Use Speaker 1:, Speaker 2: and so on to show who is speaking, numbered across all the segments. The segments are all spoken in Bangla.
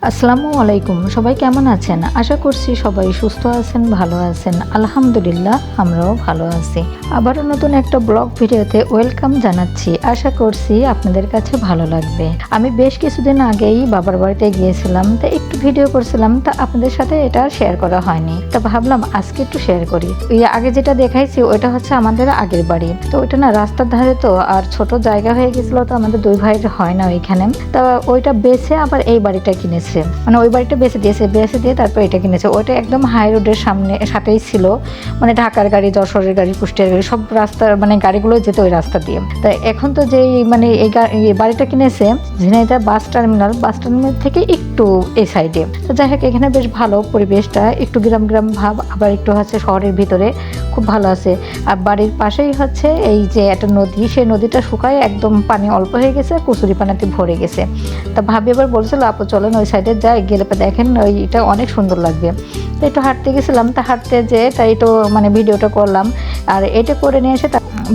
Speaker 1: আসসালামু আলাইকুম। সবাই কেমন আছেন? আশা করছি সবাই সুস্থ আছেন, ভালো আছেন। আলহামদুলিল্লাহ আমরাও ভালো আছি। আবারও নতুন একটা ব্লগ ভিডিওতে ওয়েলকাম জানাচ্ছি। আশা করছি আপনাদের কাছে ভালো লাগবে। আমি বেশ কিছুদিন আগেই বাবার বাড়িতে গিয়েছিলাম, তো একটু ভিডিও করছিলাম, তা আপনাদের সাথে এটা শেয়ার করা হয়নি। তা ভাবলাম আজকে একটু শেয়ার করি। আগে যেটা দেখাইছি ওইটা হচ্ছে আমাদের আগের বাড়ি। তো ওইটা না রাস্তার ধারে, তো আর ছোট জায়গা হয়ে গেছিল, তো আমাদের দুই ভাইয়ের হয় না ওইখানে। তা ওইটা বেছে আবার এই বাড়িটা কিনেছে, মানে ওই বাড়িটা বেঁচে দিয়ে তারপর এটা কিনেছে। ওইটা একদম হাই রোডের সাথেই ছিল, মানে ঢাকার গাড়ি, যশোরের গাড়ি, কুষ্টিয়ার গাড়ি, সব রাস্তার মানে গাড়িগুলো যেত ওই রাস্তা দিয়ে। তা এখন তো যেই মানে এই বাড়িটা কিনেছে ঝিনাইদহ বাস টার্মিনাল থেকে একটু এই সাইডে। তো যাই হোক, এখানে বেশ ভালো পরিবেশটা, একটু গ্রাম গ্রাম ভাব, আবার একটু হচ্ছে শহরের ভিতরে, খুব ভালো আছে। আর বাড়ির পাশেই হচ্ছে এই যে একটা নদী, সেই নদীটা শুকায় একদম পানি অল্প হয়ে গেছে, কচুরি পানাতে ভরে গেছে। তা ভাবি এবার বলছিল আপু চলেন ওই সাইডে যাই, গেলে দেখেন ওইটা অনেক সুন্দর লাগবে। তো একটু হাঁটতে গেছিলাম, তা হাঁটতে যেয়ে তাই একটু মানে ভিডিওটা করলাম, আর এটা করে নিয়ে এসে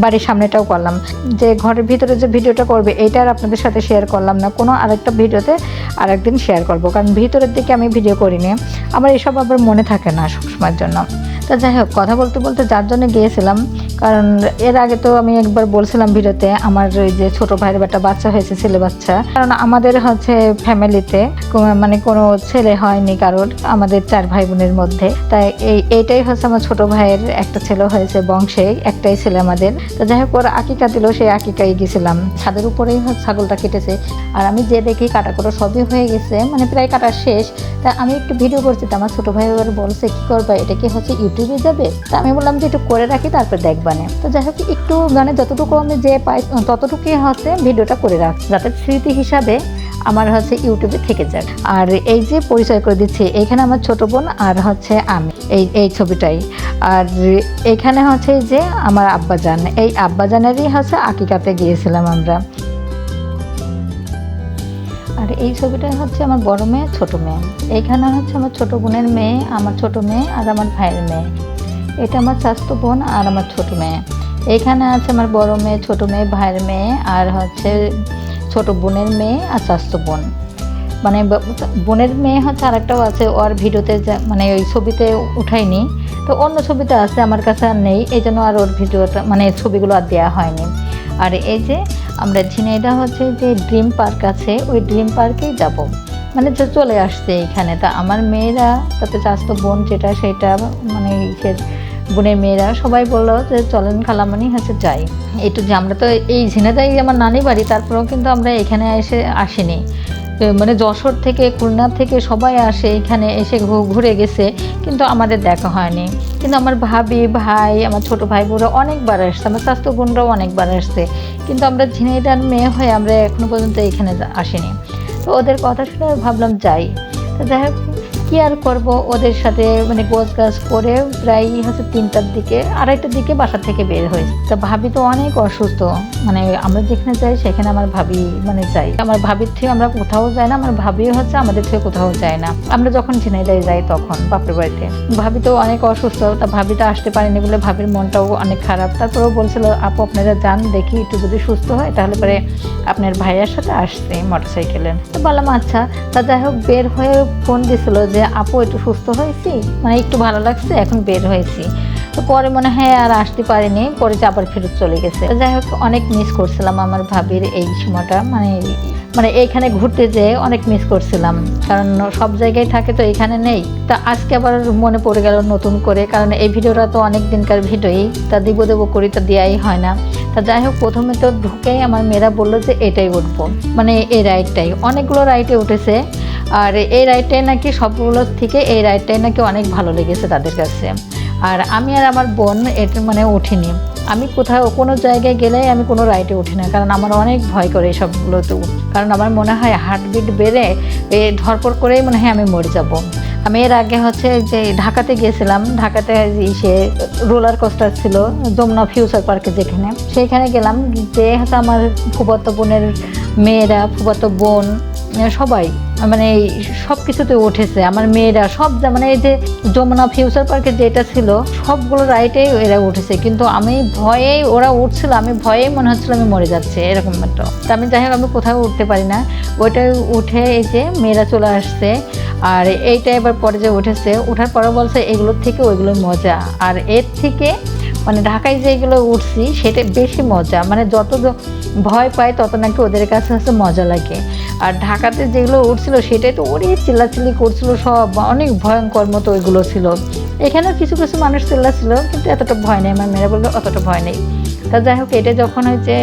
Speaker 1: বাড়ির সামনেটাও করলাম। যে ঘরের ভিতরে যে ভিডিওটা করবে এইটা আর আপনাদের সাথে শেয়ার করলাম না, কোনো আরেকটা ভিডিওতে আরেকদিন শেয়ার করব, কারণ ভিতরের দিকে আমি ভিডিও করিনি, আমার এসব আবার মনে থাকে না সবসময়ের জন্য। তা যাই হোক, কথা বলতে বলতে যার জন্য গিয়েছিলাম, কারণ এর আগে তো আমি একবার বলছিলাম ভিডিওতে আমার ওই যে ছোট ভাইয়ের একটা বাচ্চা হয়েছে, ছেলে বাচ্চা। কারণ আমাদের হচ্ছে ফ্যামিলিতে মানে কোনো ছেলে হয়নি কারোর, আমাদের 4 ভাই বোনের মধ্যে। তাই এইটাই হচ্ছে আমার ছোট ভাইয়ের একটা ছেলে হয়েছে, বংশে একটাই ছেলে আমাদের। তো যাই হোক, ওরা আকিকা দিল, সেই আকিকায় গেছিলাম। ছাদের উপরেই ছাগলটা কেটেছে, আর আমি যে দেখি কাটা করে সবই হয়ে গেছে, মানে প্রায় কাটা শেষ। তা আমি একটু ভিডিও করছি, তো আমার ছোট ভাই এবার বলছে কি করবা, এটা কি হচ্ছে ইউটিউবে যাবে? তা আমি বললাম যে একটু করে রাখি, তারপর দেখবানে। তো যাই হোক, একটু মানে যতটুকু আমি যে পাই ততটুকুই হচ্ছে ভিডিওটা করে রাখ, যাতে স্মৃতি হিসাবে আমার হচ্ছে ইউটিউবে থেকে যাক। আর এই যে পরিচয় করে দিচ্ছি, এখানে আমার ছোট বোন আর হচ্ছে আমি, এই ছবিটাই। আর এখানে হচ্ছে যে আমার আব্বাজান, এই আব্বাজানেরই হচ্ছে আকিকাতে গিয়েছিলাম আমরা। আর এই ছবিটা হচ্ছে আমার বড় মেয়ে, ছোট মেয়ে। এইখানে হচ্ছে আমার ছোট বোনের মেয়ে, আমার ছোট মেয়ে আর আমার ভাইয়ের মেয়ে। এটা আমার চাচাতো বোন আর আমার ছোট মেয়ে। এইখানে আছে আমার বড় মেয়ে, ছোট মেয়ে, ভাইয়ের মেয়ে, আর হচ্ছে ছোট বোনের মেয়ে আর চাচাতো বোন। মানে বোনের মেয়ে হচ্ছে আরেকটাও আছে, ওর ভিডিওতে মানে ওই ছবিতে উঠাইনি, তো অন্য ছবিতে আছে, আমার কাছে আর নেই, এই জন্য আর ওর ভিডিওটা মানে ছবিগুলো আর দেওয়া হয়নি। আর এই যে আমরা ঝিনাইদহ হচ্ছে যে ড্রিম পার্ক আছে, ওই ড্রিম পার্কেই যাব, মানে যে চলে আসছে এইখানে। তা আমার মেয়েরা, তাতে চাচাতো বোন যেটা সেটা, মানে বোনের মেয়েরা সবাই বললো যে চলেন খালামণি হচ্ছে যাই একটু। যে আমরা তো এই ঝিনাইদহই আমার নানি বাড়ি, তারপরেও কিন্তু আমরা এখানে আসিনি, মানে যশোর থেকে, খুলনা থেকে সবাই আসে এখানে, এসে ঘুরে গেছে, কিন্তু আমাদের দেখা হয়নি। কিন্তু আমার ভাবি, ভাই, আমার ছোট ভাই বোনরা অনেকবার আসছে, আমার চাচাতো বোনরাও অনেকবার আসছে, কিন্তু আমরা ঝিনাইদহের মেয়ে হয়ে আমরা এখনো পর্যন্ত এখানে আসিনি। তো ওদের কথা শুনে ভাবলাম যাই। তো যাই হোক, কী আর করবো, ওদের সাথে মানে গোছ গাছ করে প্রায় হচ্ছে 3টার দিকে, 2:30টার দিকে বাসা থেকে বের হয়েছে। তা ভাবি তো অনেক অসুস্থ, মানে আমরা যেখানে যাই সেখানে আমার ভাবি মানে যাই, আমার ভাবির থেকে আমরা কোথাও যাই না, আমার ভাবিও হচ্ছে আমাদের থেকে কোথাও যায় না। আমরা যখন ঝিনাইদহে যাই তখন বাপের বাড়িতে, ভাবি তো অনেক অসুস্থ, তা ভাবিটা আসতে পারেনি বলে ভাবির মনটাও অনেক খারাপ। তারপরেও বলছিল আপু আপনারা যান, দেখি একটু যদি সুস্থ হয় তাহলে পরে আপনার ভাইয়ের সাথে আসছে মোটরসাইকেলে। তো বললাম আচ্ছা। তা যাই হোক, বের হয়ে ফোন দিছিল যে আপু একটু সুস্থ হয়েছি, মানে একটু ভালো লাগছে, এখন বের হয়েছি। তো পরে মনে হয় আর আসতে পারিনি, পরে যে আবার ফেরত চলে গেছে। যাই হোক, অনেক মিস করছিলাম আমার ভাবির এই সময়টা, মানে এইখানে ঘুরতে যেয়ে অনেক মিস করছিলাম, কারণ সব জায়গায় থাকে তো এখানে নেই। তা আজকে আবার মনে পড়ে গেল নতুন করে, কারণ এই ভিডিওটা তো অনেক দিনকার ভিডিওই, তা দেবো করি, তা দেওয়াই হয় না। তা যাই হোক, প্রথমে তো ঢুকেই আমার মেয়েরা বললো যে এটাই উঠবো, মানে এই রাইডটাই, অনেকগুলো রাইডে উঠেছে, আর এই রাইডটাই নাকি সবগুলোর থেকে এই রাইডটাই নাকি অনেক ভালো লেগেছে তাদের কাছে। আর আমি আর আমার বোন এটা মানে উঠিনি, আমি কোথাও কোনো জায়গায় গেলে আমি কোনো রাইডে উঠি না, কারণ আমার অনেক ভয় করে সবগুলোতে, কারণ আমার মনে হয় হার্টবিট বেড়ে ধরপড় করেই মনে হয় আমি মরে যাব। আমি এর আগে হচ্ছে যে ঢাকাতে গিয়েছিলাম, ঢাকাতে সে রোলার কোস্টার ছিল যমুনা ফিউচার পার্কে, যেখানে সেইখানে গেলাম, যে হচ্ছে আমার ফুফাতো বোনের মেয়েরা, ফুফাতো বোন সবাই মানে সব কিছুতে উঠেছে আমার মেয়েরা সব, মানে এই যে যমুনা ফিউচার পার্কে যেটা ছিল সবগুলো রাইডেই এরা উঠেছে, কিন্তু আমি ভয়েই, ওরা উঠছিল আমি ভয়েই মনে হচ্ছিল আমি মরে যাচ্ছে এরকম একটা। তা আমি যাই হোক আমি কোথাও উঠতে পারি না, ওইটাই উঠে এই যে মেয়েরা চলে আসছে। আর এইটা এবার পরে যে উঠেছে, ওঠার পরে বলছে এগুলোর থেকে ওইগুলো মজা, আর এর থেকে মানে ঢাকায় যেগুলো উঠছি সেটা বেশি মজা, মানে যত ভয় পায় তত নাকি ওদের কাছে হচ্ছে মজা লাগে। আর ঢাকাতে যেগুলো উঠছিল সেটাই তো ওরে চিল্লাচিল্লি করছিল, সব অনেক ভয়ঙ্কর মতো ওইগুলো ছিল। এখানেও কিছু কিছু মানুষ চিল্লাছিল কিন্তু এতটা ভয় নেই, আমার মেয়েরা বললো অতটা ভয় নেই। তা যাই হোক, এটা যখন হচ্ছে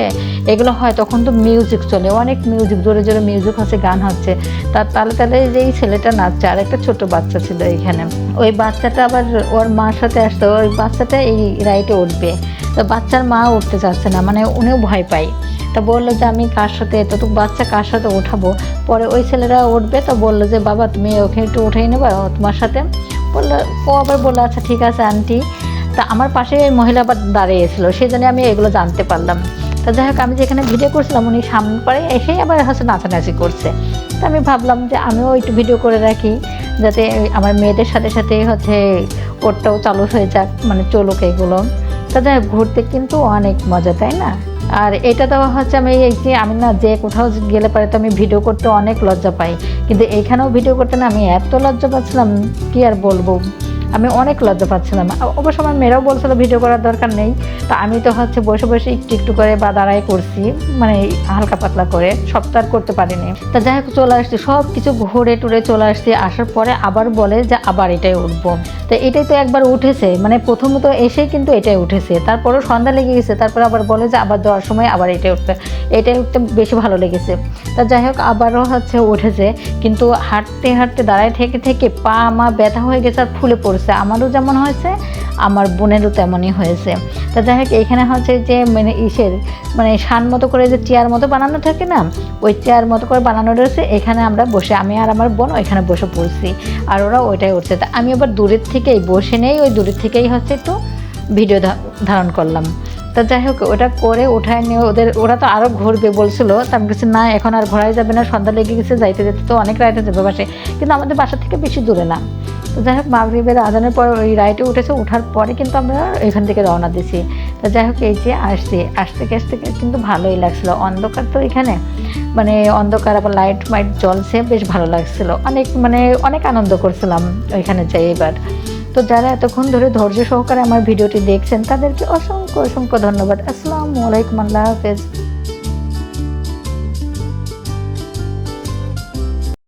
Speaker 1: এগুলো হয় তখন তো মিউজিক চলে, অনেক মিউজিক, জোরে জোরে মিউজিক হচ্ছে, গান হচ্ছে, তার তালে তালে যে এই ছেলেটা নাচছে, আর একটা ছোট বাচ্চা ছিল এখানে, ওই বাচ্চাটা আবার ওর মার সাথে আসতো, ওই বাচ্চাটা এই রাইডে উঠবে, তো বাচ্চার মা উঠতে চাচ্ছে না, মানে উনিও ভয় পায়। তা বললো যে আমি কার সাথে, এতটুকু বাচ্চা কার সাথে ওঠাবো। পরে ওই ছেলেরা উঠবে, তো বললো যে বাবা তুমি ওকে একটু উঠেই নেবা তোমার সাথে। বললো, ও আবার বললো আচ্ছা ঠিক আছে আন্টি। তা আমার পাশে মহিলা আবার দাঁড়িয়েছিল, সেই জন্য আমি এগুলো জানতে পারলাম। তা যাই হোক, আমি যেখানে ভিডিও করছিলাম উনি সামনে পরে এসেই আবার হচ্ছে নাচানাচি করছে। তা আমি ভাবলাম যে আমিও একটু ভিডিও করে রাখি, যাতে আমার মেয়েদের সাথে সাথে হচ্ছে ওরটাও চালু হয়ে যাক, মানে চলুক এগুলো। তা যাই হোক, ঘুরতে কিন্তু অনেক মজা, তাই না? আর এটা তো হচ্ছে আমি এই যে আমি না যে কোথাও গেলে পারে তো আমি ভিডিও করতে অনেক লজ্জা পাই, কিন্তু এইখানেও ভিডিও করতে না আমি এত লজ্জা পাচ্ছিলাম কি আর বলবো, আমি অনেক লজ্জা পাচ্ছিলাম। অবশ্য আমার মেয়েরাও বলছিল ভিডিও করার দরকার নেই, তা আমি তো হচ্ছে বসে বসে একটু একটু করে বা দাঁড়াই করছি, মানে হালকা পাতলা করে, সব তো আর করতে পারিনি। তা যাই হোক চলে আসছি, সব কিছু ঘুরে টুরে চলে আসছি, আসার পরে আবার বলে যে আবার এটাই উঠবো। তো এটাই তো একবার উঠেছে, মানে প্রথমত এসেই কিন্তু এটাই উঠেছে, তারপরও সন্ধ্যা লেগে গেছে, তারপর আবার বলে যে আবার দেওয়ার সময় আবার এটাই উঠতে বেশি ভালো লেগেছে। তা যাই হোক আবারও হচ্ছে উঠেছে, কিন্তু হাঁটতে হাঁটতে দাঁড়ায় থেকে থেকে পা মা ব্যথা হয়ে গেছে আর ফুলে পড়ছে, আমারও যেমন হয়েছে আমার বোনেরও তেমনই হয়েছে। তা যাই হোক, এখানে হচ্ছে যে মানে মানে শান মতো করে যে চেয়ার মতো বানানো থাকে না, ওই চেয়ার মতো করে বানানো রয়েছে, এখানে আমরা বসে, আমি আর আমার বোন ওইখানে বসে পড়ছি, আর ওরা ওইটাই উঠছে। তা আমি আবার দূরের থেকেই বসে নেই, ওই দূরের থেকেই হচ্ছে একটু ভিডিও ধারণ করলাম। তা যাই হোক, ওটা করে উঠায় নিয়ে ওরা তো আরও ঘুরবে বলছিল, তা আমি কিছু না এখন আর ঘোরাই যাবে না, সন্ধ্যা লেগে গেছে, যাইতে যেতে তো অনেক রাইডে যাবে বাসে, কিন্তু আমাদের বাসা থেকে বেশি দূরে না। তো যাই হোক, মাগরিবের আজানের পর ওই রাইডে উঠেছে, ওঠার পরে কিন্তু আমরা এখান থেকে রওনা দিছি। তো যাই হোক, এই যে আসতে কিন্তু ভালোই লাগছিলো, অন্ধকার তো এখানে, মানে অন্ধকার আবার লাইট মাইট জ্বলছে, বেশ ভালো লাগছিল, অনেক আনন্দ করছিলাম ওইখানে যাই এবার। তো যারা এতক্ষণ ধরে ধৈর্য সহকারে আমার ভিডিওটি দেখছেন তাদেরকে অসংখ্য অসংখ্য ধন্যবাদ। আসসালামু আলাইকুম, আল্লাহ হাফেজ।